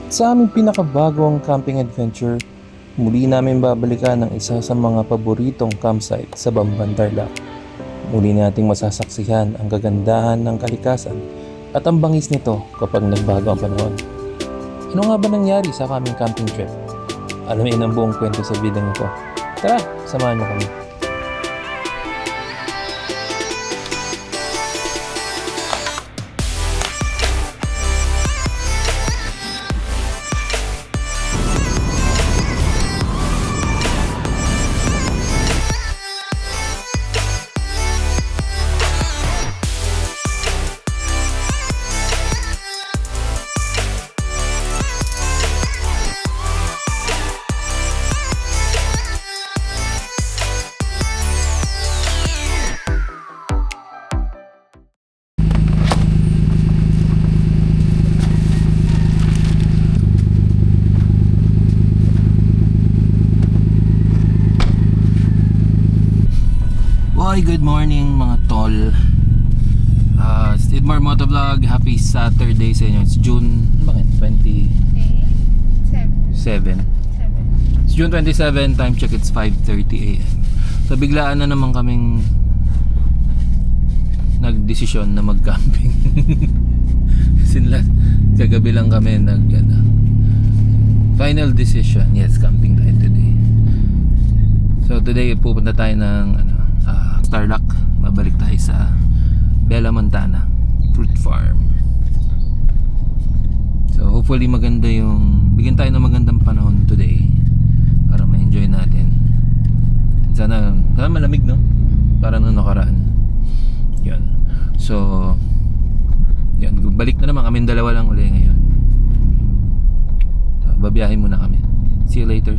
Sa aming pinakabagong camping adventure, muli namin babalikan ang isa sa mga paboritong campsite sa Bamban, Tarlac. Muli nating masasaksihan ang kagandahan ng kalikasan at ang bangis nito kapag nagbago ang panahon. Ano nga ba nangyari sa aming camping trip? Alamin ang buong kwento sa video nito. Tara, samahan niyo kami. Boy, good morning mga tol. Steedmore Motovlog, happy Saturday sa inyo. It's June, bakit? 27. It's June 27, time check, it's 5:30 AM. So biglaan na naman kaming nagdesisyon na mag-camping. Kagabi lang kami final decision, yes, camping tayo today. So today pupunta tayo ng Tarlac, babalik tayo sa Bella Montana Fruit Farm. So hopefully bigyan tayo ng magandang panahon today para ma-enjoy natin. Sana malamig, no? Para nung nakaraan. Yun. So yan, balik na naman kami, dalawa lang uli ngayon. So, babiyahin muna kami. See you later.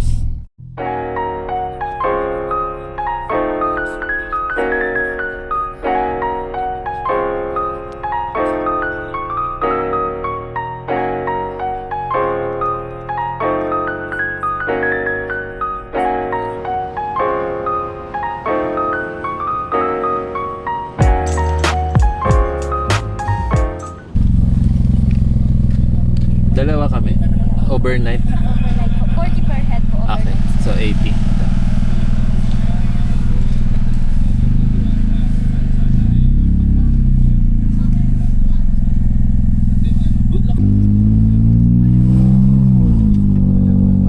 Dalawa kami. Overnight. 40 per head po. Okay. So 80.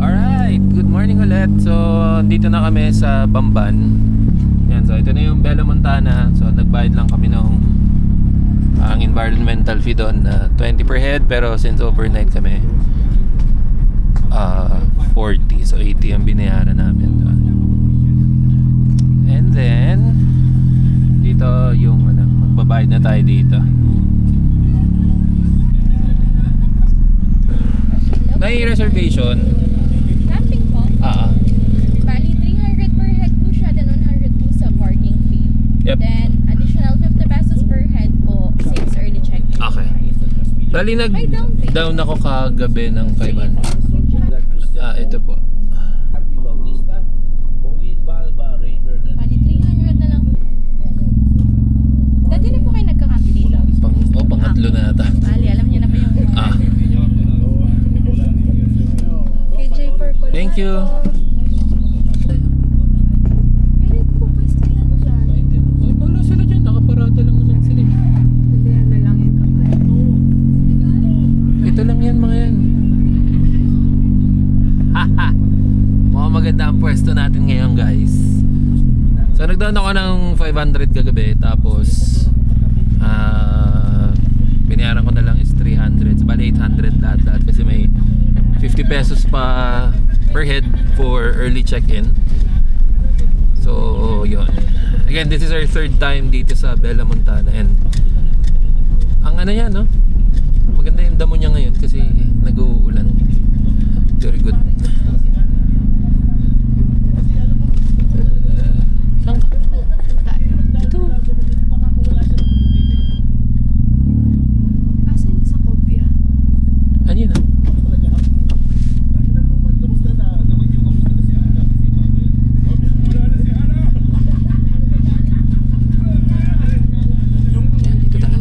Alright. Good morning ulit. So dito na kami sa Bamban. Yan. So ito na yung Bella Montana. So nagbayad lang kami ng ang environmental fee doon 20 per head, pero since overnight kami 40, so 80 ang binayaran namin doon. And then dito yung magbabayad na tayo dito. May reservation. Camping po? Bali, 300 per head po siya, then 100 po sa parking fee. Yep. Then, additional 50 pesos per head po since early check-in. Okay. Bali, nag-down ako kagabi ng 500. Ito po. Bali, 300 na lang. Dati na po kayo nagkakampi dito? Pangatlo na ata. Bali, alam niyo na pa yung KJ for Colorado. Thank you. Pwede po pwesto yan dyan. Ay, wala sila dyan. Nakaparada lang naman sila. Hindi, ano lang yung kakain. Ito lang yan, mga yan. Haha. Mukhang maganda ang pwesto natin ngayon, guys. So nagdown ako ng 500 kagabi. Tapos binayaran ko na lang is 300. So bali 800 lahat kasi may 50 pesos pa per head for early check-in. So yun. Again, this is our third time dito sa Bella Montana. And ang yan, no? Maganda yung damo niya ngayon kasi nag-uulan. Very good. Saan ka? Ito. Asan yung sa kopya? Ano yun, ah? Yan, dito tayo.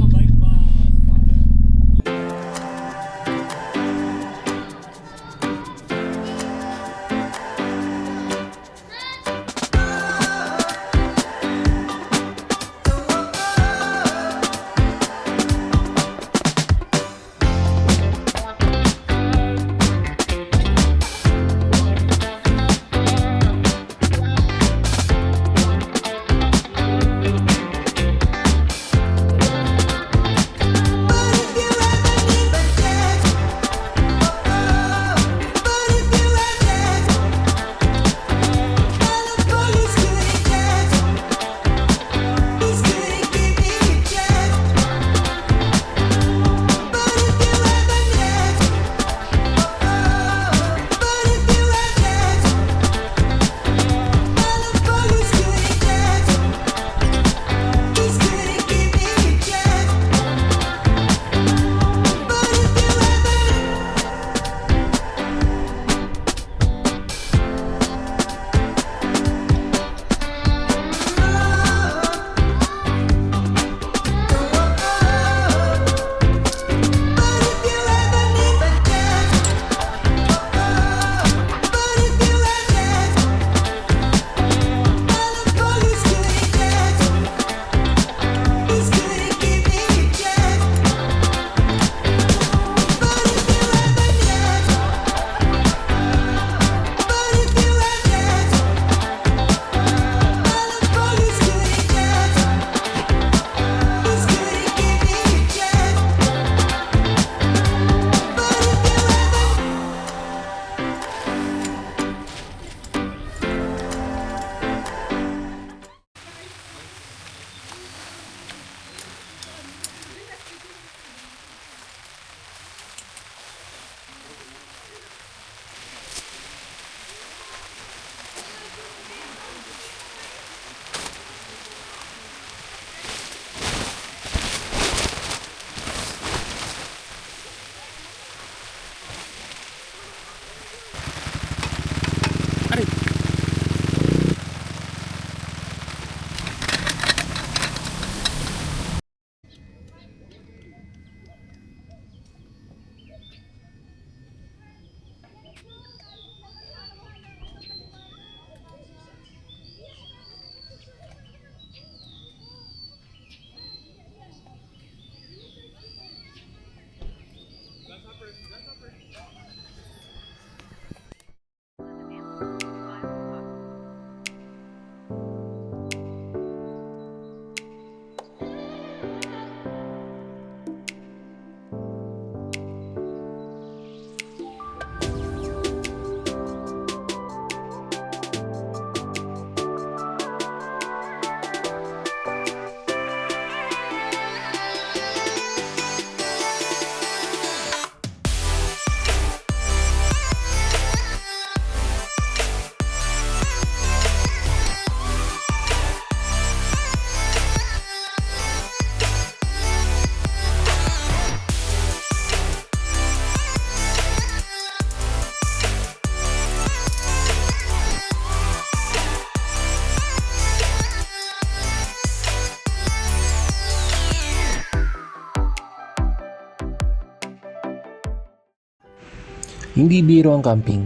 Hindi biro ang camping.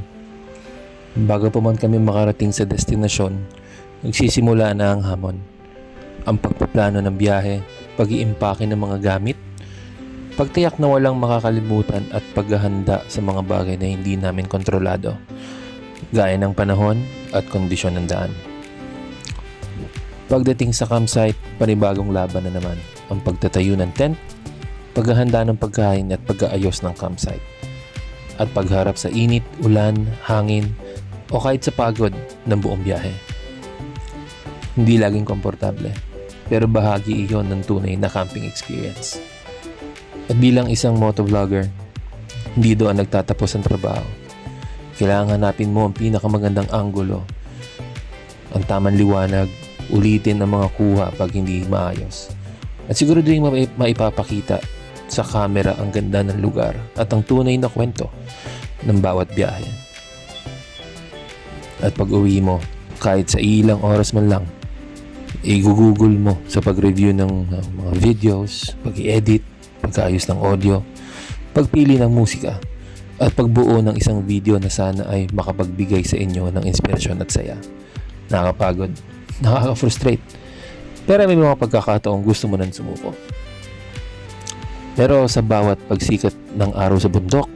Bago pa man kami makarating sa destinasyon, nagsisimula na ang hamon. Ang pagpaplano ng biyahe, pag-iimpake ng mga gamit, pagtiyak na walang makakalimutan at paghahanda sa mga bagay na hindi namin kontrolado, gaya ng panahon at kondisyon ng daan. Pagdating sa campsite, panibagong laban na naman ang pagtatayo ng tent, paghahanda ng pagkain at pag-aayos ng campsite, at pagharap sa init, ulan, hangin, o kahit sa pagod ng buong biyahe. Hindi laging komportable, pero bahagi iyon ng tunay na camping experience. At bilang isang motovlogger, hindi doon nagtatapos ang trabaho. Kailangan hanapin mo ang pinakamagandang anggulo, ang tamang liwanag, ulitin ang mga kuha pag hindi maayos. At siguro din maipapakita sa camera ang ganda ng lugar at ang tunay na kwento ng bawat biyahe. At pag uwi mo, kahit sa ilang oras man lang, i-google mo sa pag-review ng mga videos, pag-i-edit, pag-ayos ng audio, pagpili ng musika, at pagbuo ng isang video na sana ay makapagbigay sa inyo ng inspirasyon at saya. Nakakapagod, nakaka-frustrate, pero may mga pagkakataong gusto mo nang sumuko. Pero sa bawat pagsikat ng araw sa bundok,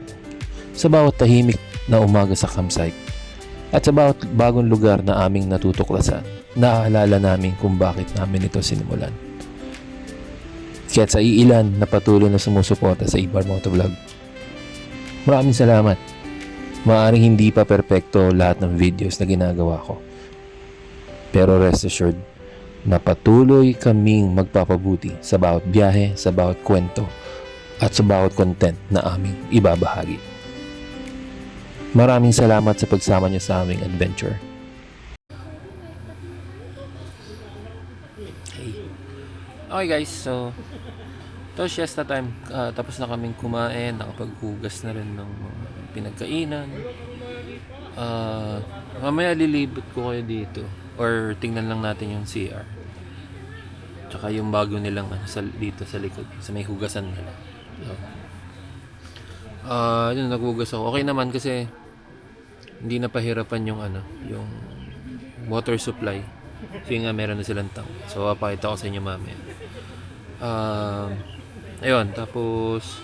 sa bawat tahimik na umaga sa campsite, at sa bawat bagong lugar na aming natutuklasan, naaalala namin kung bakit namin ito sinimulan. Kaya't sa iilan na patuloy na sumusuporta sa Ibar Motovlog, maraming salamat. Maaaring hindi pa perpekto lahat ng videos na ginagawa ko, pero rest assured na patuloy kaming magpapabuti sa bawat biyahe, sa bawat kwento, at sa bawat content na aming ibabahagi. Maraming salamat sa pagsama niyo sa aming adventure. Okay guys, so ito siesta time. Tapos na kaming kumain, nakapaghugas na rin ng mga pinagkainan. Mamaya lilibot ko kayo dito or tingnan lang natin yung CR. Tsaka yung bago nilang dito sa likod, sa may hugasan nila. Yun, naghugas ako. Okay naman kasi hindi na pahirapan yung yung water supply. Kasi nga meron na silang tank. So papakita ko sa inyo mamaya. Ayun, tapos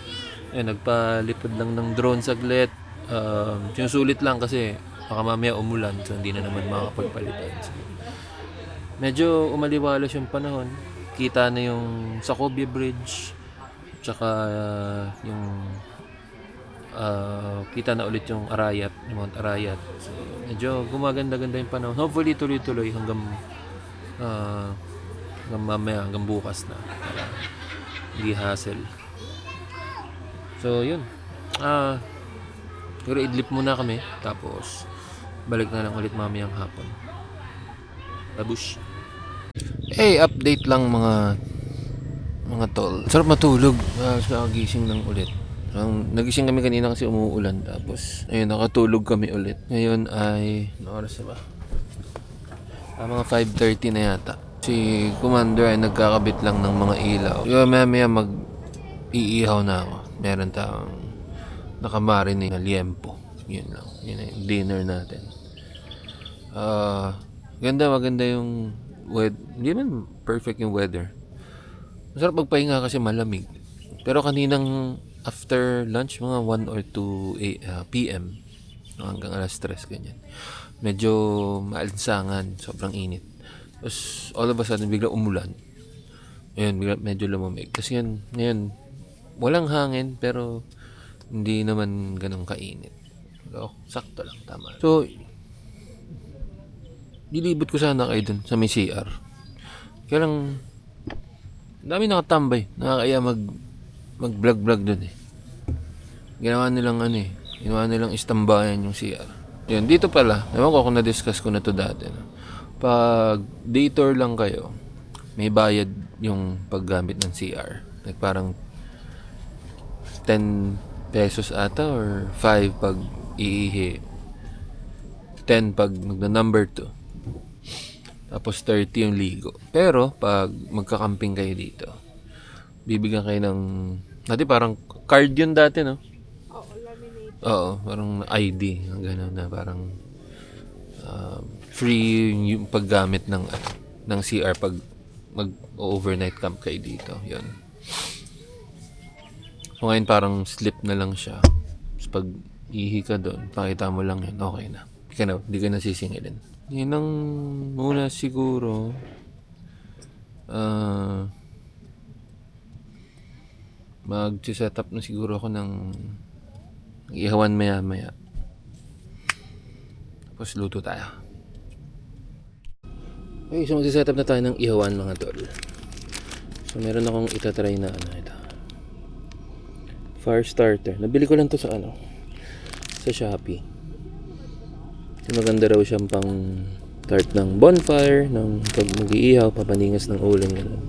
nagpalipad lang ng drone saglit. Sinusulit lang kasi baka mamaya umulan, so hindi na naman makakapagpalitan. So, medyo umaliwalas yung panahon. Kita na yung Sacobia Bridge, tsaka yung kita na ulit yung Arayat, yung Mount Arayat. So, medyo gumaganda-ganda yung panahon. Hopefully tuloy-tuloy hanggang mamaya, hanggang bukas na, para hindi hassle. So yun, siguro idlip muna kami, tapos balik na lang ulit mamayang hapon. Babush. Update lang mga tol. Sarap matulog. Gising lang ulit. Nagising kami kanina kasi umuulan, tapos ayun, nakatulog kami ulit. Ngayon ay ano oras na ba? Mga 5:30 na yata. Si Commander ay nagkakabit lang ng mga ilaw. Yung mamaya mag-iihaw na ako. Meron tayong nakamarinate na liempo. Yun lang. Yun na yung dinner natin. Maganda yung weather. Hindi man perfect yung weather. Masarap magpahinga kasi malamig. Pero kaninang after lunch, mga 1 or 2 p.m. hanggang alas 3, ganyan. Medyo maalinsangan, sobrang init. Tapos all of a sudden bigla umulan. Ayun, bigla medyo lumamig. Kasi ngayon walang hangin pero hindi naman ganun kainit. So, sakto lang, tama. So, dilibot ko sana kayo dun sa may CR. Kaya lang dami nakatambay. Nakakaya mag-vlog dun eh. Ginawa nilang istambayan yung CR. Yun, dito pala. Ewan ko kung na-discuss ko na to dati. No? Pag day tour lang kayo, may bayad yung paggamit ng CR. Like parang 10 pesos ata or 5 pag iihi. 10 pag number 2. Tapos 30 yung ligo. Pero pag magka-camping kayo dito, bibigyan kayo ng, dati parang card yun dati, no? Oo, laminated. Oo, parang ID, gano'n na parang free yung paggamit ng CR pag mag-overnight camp kayo dito. Yun. So ngayon parang slip na lang siya. Tapos pag ihi ka doon, pakita mo lang yun, okay na. Di ka na sisingilin. Yun ang muna siguro. Mag-set up na siguro ako ng ihawan maya-maya. Tapos luto tayo. Okay, so mag-set up na tayo ng ihawan mga tol. So meron akong itatry na ito. Fire starter. Nabili ko lang to sa sa Shopee. So maganda raw siyang pang start ng bonfire, ng pag mag-iihaw, papaningas ng uling. Ganun.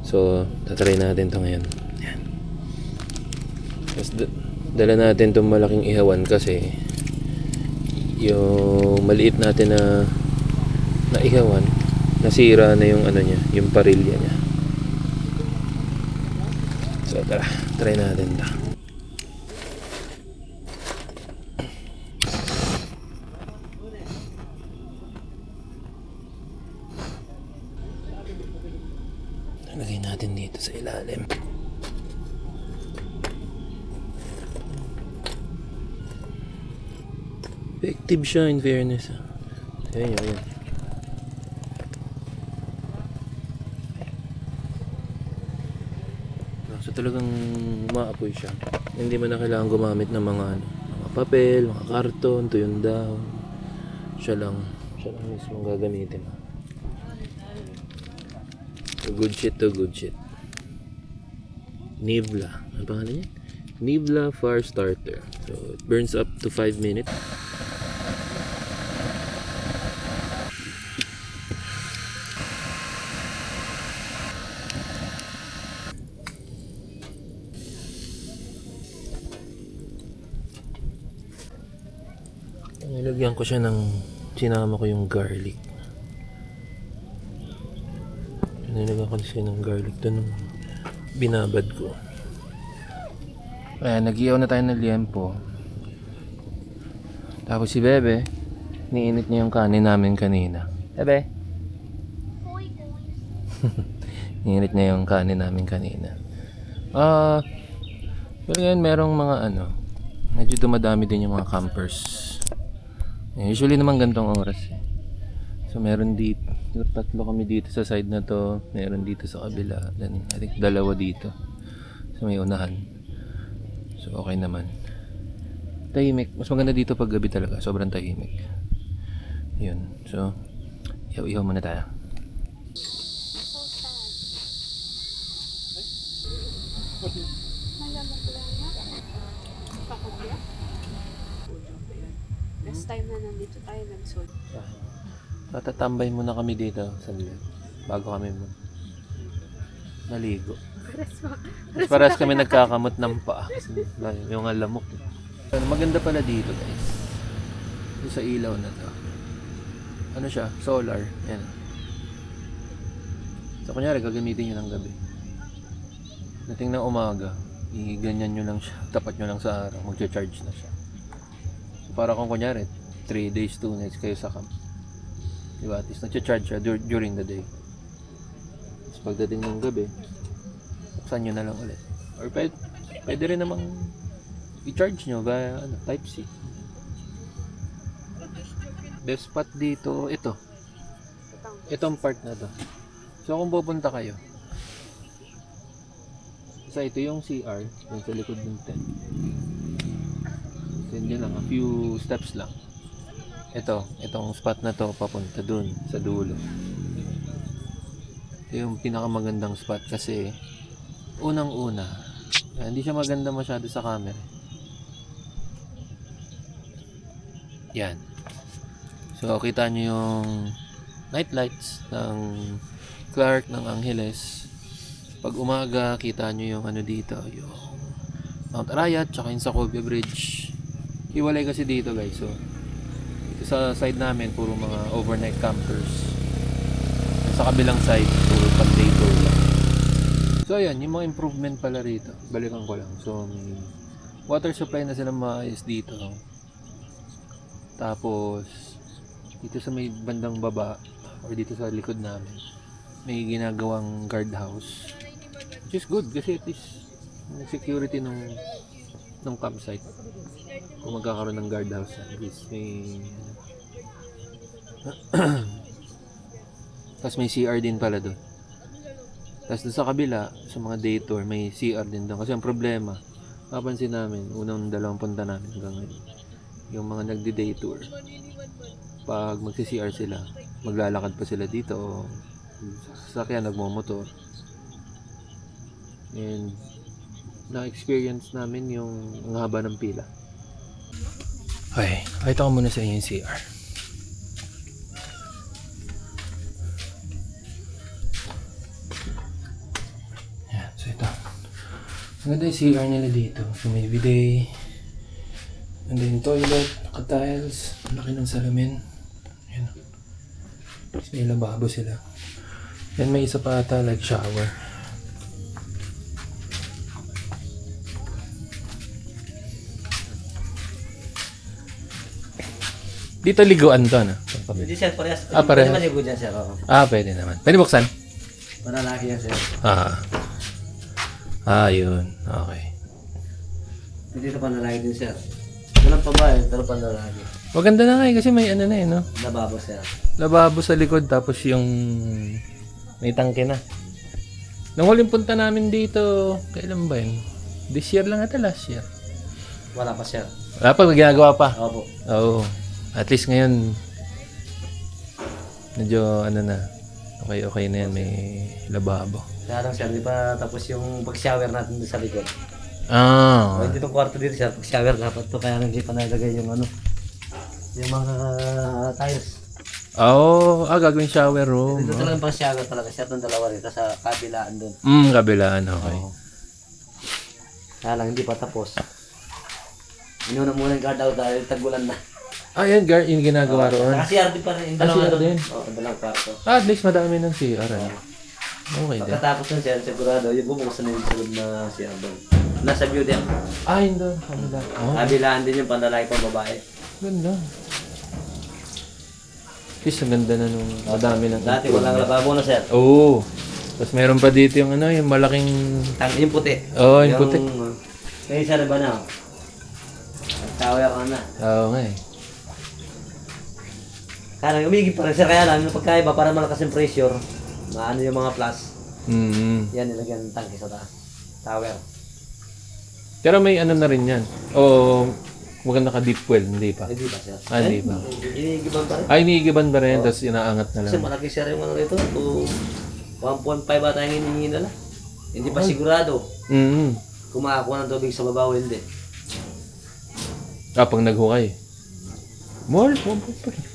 So, tatry natin to ngayon. Yan. Tapos dala natin itong malaking ihawan kasi yung maliit natin na ihawan, nasira na yung niya, yung parilya niya. So, try natin to. Lagay natin dito sa ilalim. Effective siya in fairness. Ayan yun. So talagang umaapoy siya. Hindi mo na kailangan gumamit ng mga papel, mga karton, tuyong dahon. Siya lang mismo gagamitin. Good shit. Nivla. Ano pangalan niya? Nivla Fire Starter. So, it burns up to 5 minutes. Nilagyan ko siya sinama ko yung garlic. Nilagyan ko siya ng garlic doon binabad ko. Ayan, nag-ihaw na tayo ng liempo. Tapos si Bebe, niinit niya yung kanin namin kanina. Bebe? Niinit niya yung kanin namin kanina. Pero ngayon merong mga medyo dumadami din yung mga campers. Usually naman gantong oras. So meron dito, tatlo kami dito sa side na to, meron dito sa kabila, then I think dalawa dito. So may unahan. So okay naman. Tahimik. Mas maganda dito pag gabi talaga. Sobrang tahimik. Yun. So, ihaw muna tayo. Last time na nandito tayo nag-sold. Tatambay muna kami dito sa bago kami naligo. Paras kami nagkakamot ng paa. Yung alamok. Maganda pala dito guys. Yung sa ilaw na to. Ano siya? Solar. Yan. So kunyari gagamitin nyo ng gabi. Dating na umaga, i-ganyan nyo lang siya. Tapat nyo lang sa araw. Magcha-charge na siya. So para kung kunyari 3 days, 2 nights kayo sa camp. Diba? At least nagcha-charge siya during the day. Tapos pagdating ng gabi, buksan nyo na lang ulit. Or pwede rin namang i-charge nyo via Type-C. Best spot dito, itong part na to. So kung pupunta kayo, ito yung CR, yung sa likod ng tent. So yun lang, a few steps lang. Itong spot na to papunta dun sa dulo. Ito yung pinakamagandang spot kasi unang-una, hindi siya maganda masyado sa camera. Yan. So kita nyo yung night lights ng Clark, ng Angeles. Pag umaga, kita nyo yung dito, yung Mount Arayat, tsaka yung Sacobia Bridge. Hiwalay kasi dito guys. So dito sa side namin, puro mga overnight campers. Sa kabilang side, puro pag-day tour lang. So ayan, yung mga improvement pala rito. Balikan ko lang. So water supply na sila maayos dito. Tapos dito sa may bandang baba or dito sa likod namin may ginagawang guardhouse, which is good kasi at least yung security ng campsite, kung magkakaroon ng guardhouse at least may tapos may CR din pala doon. Tapos doon sa kabila, sa mga day tour, may CR din doon. Kasi ang problema, mapansin namin, unang dalawang punta namin hanggang ngayon, yung mga nagdi-day tour, pag magsi-CR sila, maglalakad pa sila dito o sa sasakyan, nagmomotor. And na-experience namin yung ang haba ng pila. Okay, pakita ko muna sa inyo yung CR. Yan, so ito. Maganda yung CR nila dito. So may bidet. And then toilet, naka-tiles, laki ng salamin. Yan. Tapos may lababo sila. Then may isa pa ata like shower. Dito liguan to, no? Hindi sir, parehas. Parehas. Pwede maligo dyan sir. Oo. Pwede naman. Pwede buksan? Panalaki yan sir. Yun. Okay. Dito panalaki din sir. Walang babae, pero panalaki. Maganda na nga kasi may ano na no? Lababo sir. Lababo sa likod tapos yung may tangke na. Nung huling punta namin dito, kailan ba yun? This year lang ata, last year. Wala pa sir. Wala pa, may ginagawa pa. Opo. Oo. At least ngayon, medyo ano na, okay na yan, may lababo. Kaya lang sir, di pa tapos yung pag-shower natin doon sa likod. Ah. Dito itong kwarto dito sir, pag-shower dapat to, kaya hindi pa nalagay yung ano, yung mga tiles. Gagawin shower room. Dito talagang pang-shower talaga sir, itong dalawa rito sa kabilaan doon. Kabilaan, okay. Oo. Kaya lang, hindi pa tapos. Inuna muna yung guard out dahil tagulan na. Yan, yung ginagawa roon. Kasi CR din pa rin. CR din? Oo, dalawang kwarto. At least madami ng CR. Okay din. Pagkatapos ng CR, sigurado, yung bubuksan na yung sunod na CR doon. Nasa view din. Yun doon. Kabila. Kabilaan din yung panlalaki pang babae. Ganda. At least ang ganda na nung madami ng... Dati walang lababo na sir. Oo. Tapos meron pa dito yung yung malaking... Yung puti. Yung puti. Kaya sir, iba na. Nagtawa ka na. Oo nga eh. Kaya lang, umigip pa rin sir. Kaya lang, yung pagkaiba para malakas yung pressure, maano yung mga plus. Yan, nilagyan ng tangke sa taas. Tower. Pero may ano na rin yan. Maganda ka deep well, hindi pa. Hindi ba sir? Hindi pa. Inigiban pa rin. Iniigiban ba rin, tapos inaangat na Kasi lang. malaki sir yung ano rito. 1.5 ata yung hinihingi nila. Hindi pa sigurado. Kung makakuha ng tubig sa baba o hindi. Pag naghukay. More, 1.5.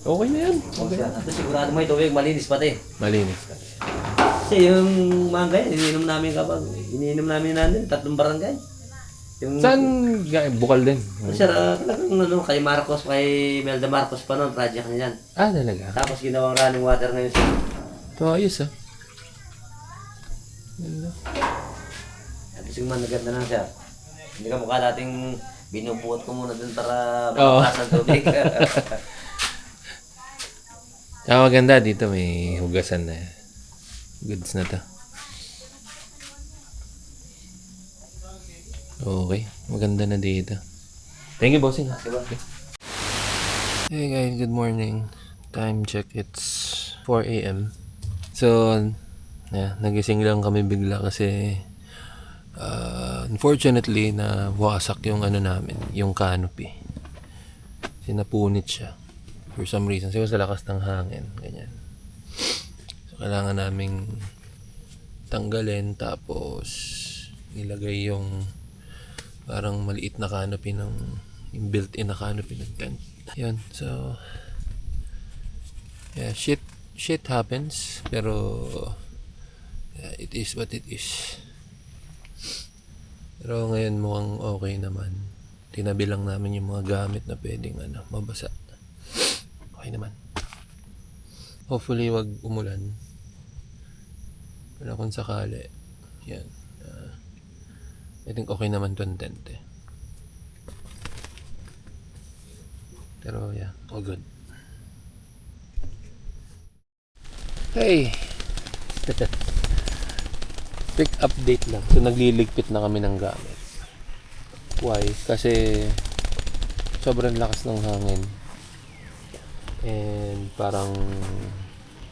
Okay na yan. Okay. At sigurado mo yung tubig, malinis pati. Malinis. Kasi yung mangga yan, iniinom namin natin, 3 barangay. Yung, Saan? Bukal din. Sir, talagang kay Marcos, kay Melda Marcos pa noon, project na yan. Talaga? Tapos ginawang running water ngayon sir. Ito, ayos Ganda. Tapos yung managanda na sir. Hindi ka mukha dating binubuot ko muna dun para Oo. makakas ng tubig. Tsaka maganda dito, may hugasan na. Goods na to. Okay, maganda na dito. Thank you, bossing. Diba? Hey guys, good morning. Time check, it's 4 a.m. So, nagising lang kami bigla kasi unfortunately na wasak yung namin, yung canopy. Sinapunit siya for some reason. Siguro sa lakas ng hangin, ganyan. So, kailangan naming tanggalin tapos nilagay yung parang maliit na canopy yung built-in na canopy ng tent. Yun, so shit happens, pero it is what it is. Pero ngayon mukhang okay naman. Tinabi lang namin yung mga gamit na pwedeng mabasa. Okay naman. Hopefully wag umulan. Pero kung sakali, yan. I think okay naman to ang tent eh. Pero yeah, all good. Hey! Quick update lang. So nagliligpit na kami ng gamit. Why? Kasi sobrang lakas ng hangin. And parang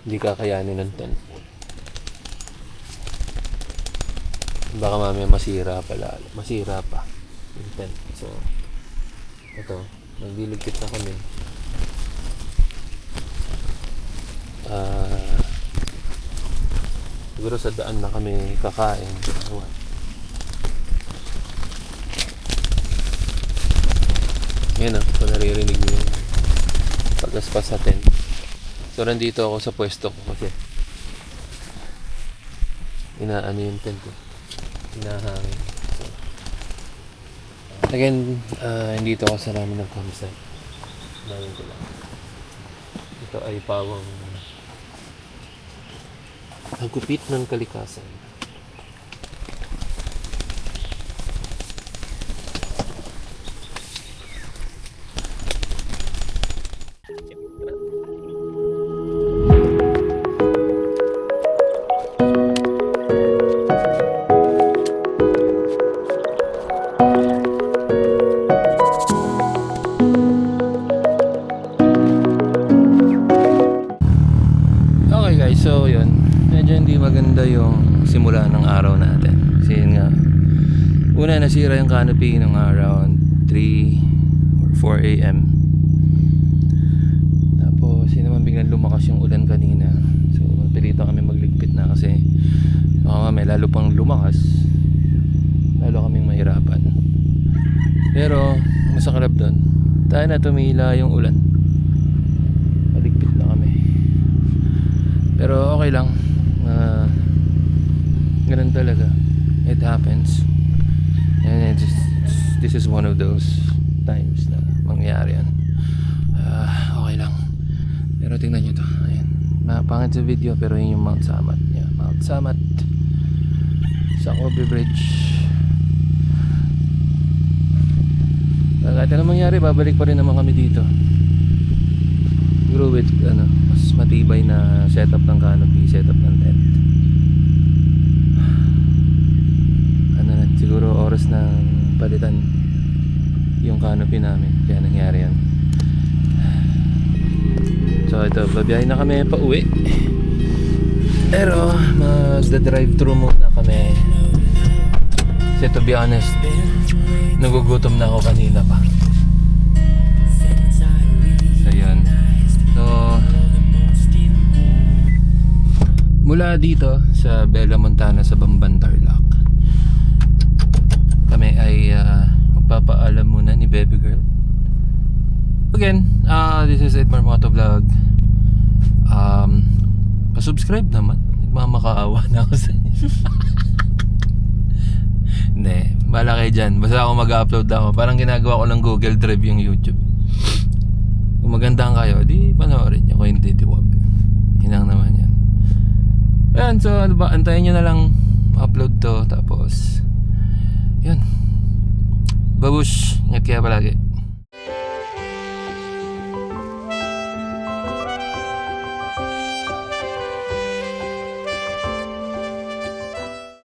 hindi kakayanin ng tent. Baka mamaya masira pala. Masira pa yung tent. So ito, nagliligpit na kami. Siguro sa daan na kami kakain. Yan kung naririnig niyo yung paglaspas sa tent. So nandito ako sa pwesto ko kasi inaano yung tent ko. Hinahangin. So, again, hindi ito ako sa namin ng campsite. Namin ko lang. Ito ay pawang hagupit ng kalikasan. Okay guys, so yun. Medyo hindi maganda yung simula ng araw natin. Kasi yun nga, una nasira yung canopy ng around 3 or 4 a.m. Tapos yun naman biglang lumakas yung ulan kanina. So napilitan kami magligpit na kasi baka mamaya lalo pang lumakas, lalo kaming mahirapan. Pero masakalap doon, tayo na tumila yung ulan, maligpit na kami. Pero okay lang. Ganun talaga. It happens. And this is one of those times na mangyayari yan. Okay lang. Pero tingnan nyo to. Ayan. Pangit sa video pero yun yung Mount Samat. Yeah, Mount Samat. Sa Kobe Bridge. Kahit anong mangyari, babalik pa rin naman kami dito. Siguro with mas matibay na setup ng canopy, setup ng tent. Siguro oras na palitan yung canopy namin, kaya nangyari yan. So ito, babiyahin na kami pa uwi. Pero magda-drive through muna kami. Kasi to be honest, nagugutom na ako kanina pa. So yun. So mula dito sa Bella Montana sa Bamban Tarlac, kami ay magpapaalam muna ni Baby Girl. Again, this is Edmar Moto Vlog. Pa-subscribe naman. Nagmamakaawa na ako sa inyo. Hindi, bala kayo dyan. Basta ako mag-upload lang ako. Parang ginagawa ko lang Google Drive yung YouTube. Kung magandang kayo, di panoorin nyo. Kung hindi, di wag. Yun lang naman yan. Ayan, so ano ba, antayin nyo na lang upload to. Tapos yun, babush, ingat kaya palagi.